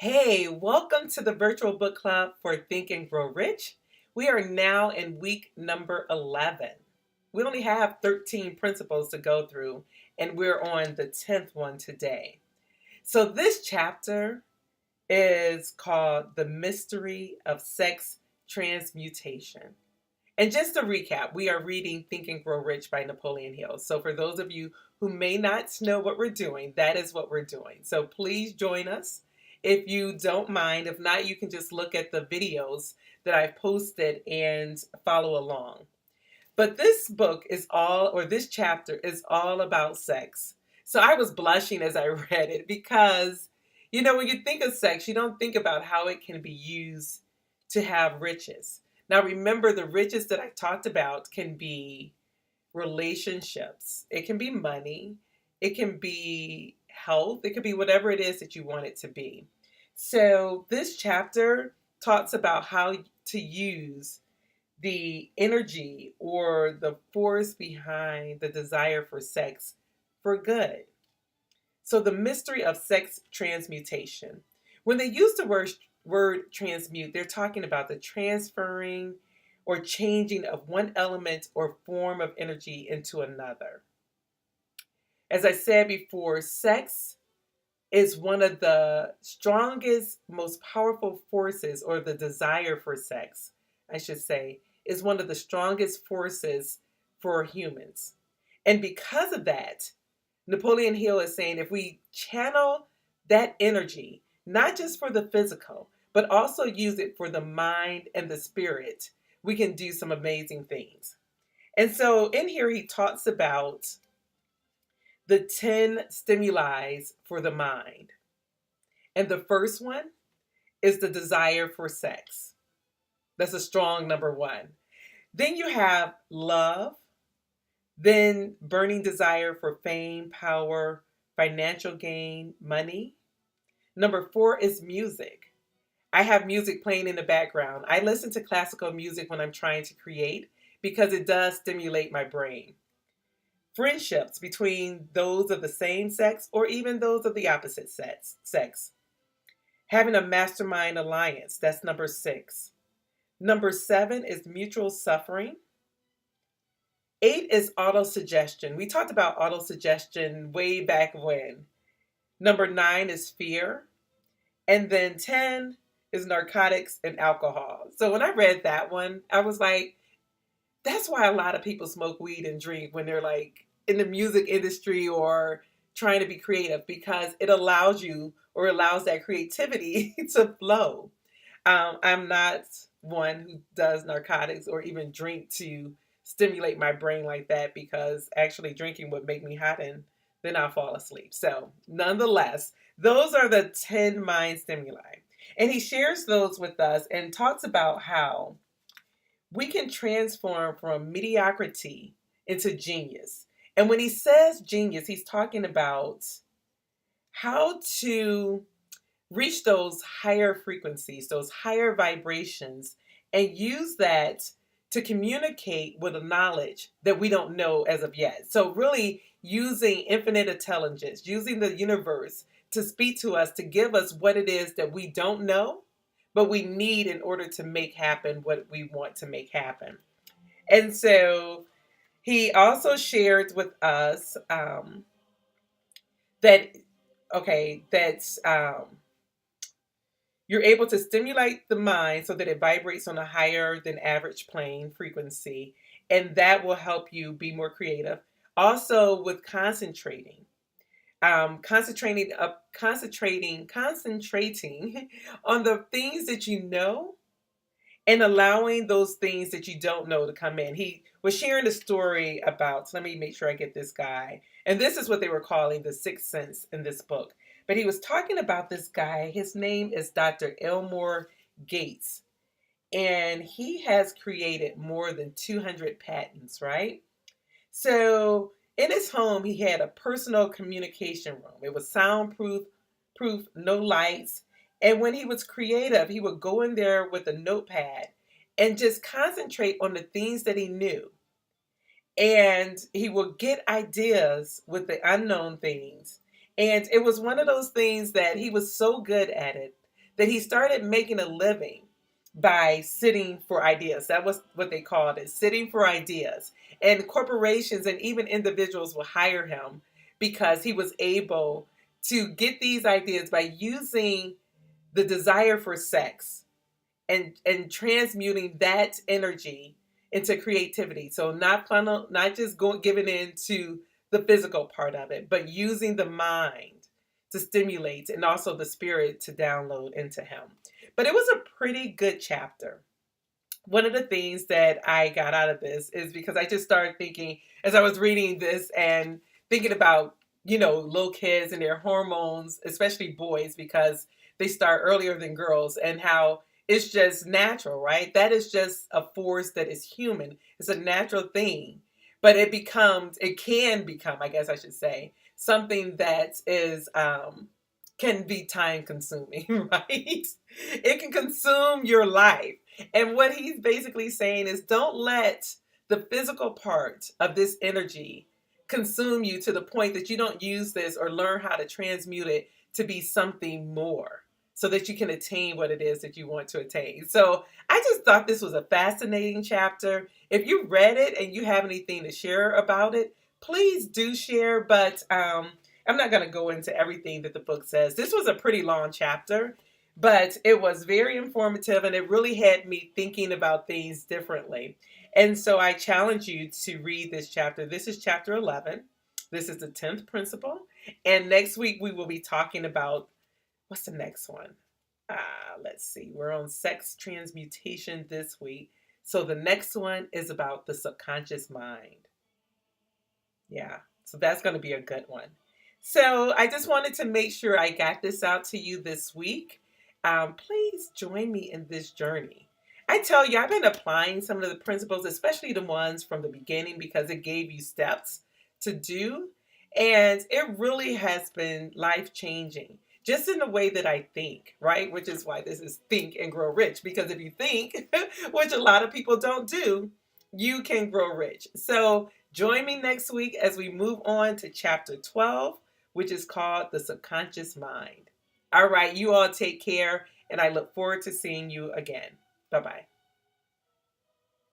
Hey, welcome to the virtual book club for Think and Grow Rich. We are now in week number 11. We only have 13 principles to go through, and we're on the 10th one today. So, this chapter is called The Mystery of Sex Transmutation. And just to recap, we are reading Think and Grow Rich by Napoleon Hill. So, for those of you who may not know what we're doing, that is what we're doing. So, please join us if you don't mind. If not, you can just look at the videos that I've posted and follow along. But this book is all, or this chapter is all about sex. So, I was blushing as I read it because, when you think of sex, you don't think about how it can be used to have riches. Now, remember, the riches that I talked about can be relationships, it can be money, it can be health, it could be whatever it is that you want it to be. So, this chapter talks about how to use the energy or the force behind the desire for sex for good. So, the mystery of sex transmutation. When they use the word transmute, they're talking about the transferring or changing of one element or form of energy into another. As I said before, sex is one of the strongest, most powerful forces, or the desire for sex, I should say, is one of the strongest forces for humans. And because of that, Napoleon Hill is saying if we channel that energy, not just for the physical, but also use it for the mind and the spirit, we can do some amazing things. And so in here, he talks about the 10 stimuli for the mind. And the first one is the desire for sex. That's a strong number one. Then you have love, then burning desire for fame, power, financial gain, money. Number four is music. I have music playing in the background. I listen to classical music when I'm trying to create because it does stimulate my brain. Friendships between those of the same sex or even those of the opposite sex. Having a mastermind alliance, that's number six. Number seven is mutual suffering. Eight is autosuggestion. We talked about autosuggestion way back when. Number nine is fear. And then 10 is narcotics and alcohol. So when I read that one, I was like, that's why a lot of people smoke weed and drink when they're like in the music industry or trying to be creative, because it allows you or allows that creativity to flow. I'm not one who does narcotics or even drink to stimulate my brain like that, because actually drinking would make me hot and then I'll fall asleep. So, nonetheless, those are the 10 mind stimuli. And he shares those with us and talks about how we can transform from mediocrity into genius. And when he says genius, he's talking about how to reach those higher frequencies, those higher vibrations, and use that to communicate with a knowledge that we don't know as of yet. So, really using infinite intelligence, using the universe to speak to us, to give us what it is that we don't know, but we need in order to make happen what we want to make happen. And so, he also shared with us that, okay, that's you're able to stimulate the mind so that it vibrates on a higher than average plane frequency, and that will help you be more creative. Also, with concentrating, concentrating on the things that you know and allowing those things that you don't know to come in. He was sharing a story about, let me make sure I get this guy. And this is what they were calling the sixth sense in this book. But he was talking about this guy. His name is Dr. Elmore Gates. And he has created more than 200 patents, right? So in his home, he had a personal communication room. It was soundproof, no lights. And when he was creative, he would go in there with a notepad and just concentrate on the things that he knew. And he would get ideas with the unknown things. And it was one of those things that he was so good at it that he started making a living by sitting for ideas. That was what they called it, sitting for ideas. And corporations and even individuals will hire him because he was able to get these ideas by using the desire for sex and transmuting that energy into creativity. So not just going giving into the physical part of it, but using the mind to stimulate and also the spirit to download into him. But it was a pretty good chapter. One of the things that I got out of this is because I just started thinking as I was reading this and thinking about, little kids and their hormones, especially boys, because they start earlier than girls, and how it's just natural, right? That is just a force that is human. It's a natural thing. But it can become, I guess I should say, something that is can be time consuming, right? It can consume your life. And what he's basically saying is don't let the physical part of this energy consume you to the point that you don't use this or learn how to transmute it to be something more so that you can attain what it is that you want to attain. So I just thought this was a fascinating chapter. If you read it and you have anything to share about it, please do share. But I'm not going to go into everything that the book says. This was a pretty long chapter, but it was very informative and it really had me thinking about things differently. And so I challenge you to read this chapter. This is chapter 11. This is the 10th principle. And next week we will be talking about, what's the next one? Let's see. We're on sex transmutation this week. So the next one is about the subconscious mind. Yeah. So that's going to be a good one. So I just wanted to make sure I got this out to you this week. Please join me in this journey. I tell you, I've been applying some of the principles, especially the ones from the beginning, because it gave you steps to do. And it really has been life changing, just in the way that I think, right? Which is why this is Think and Grow Rich. Because if you think, which a lot of people don't do, you can grow rich. So join me next week as we move on to chapter 12, which is called The Subconscious Mind. All right, you all take care, and I look forward to seeing you again. Bye-bye.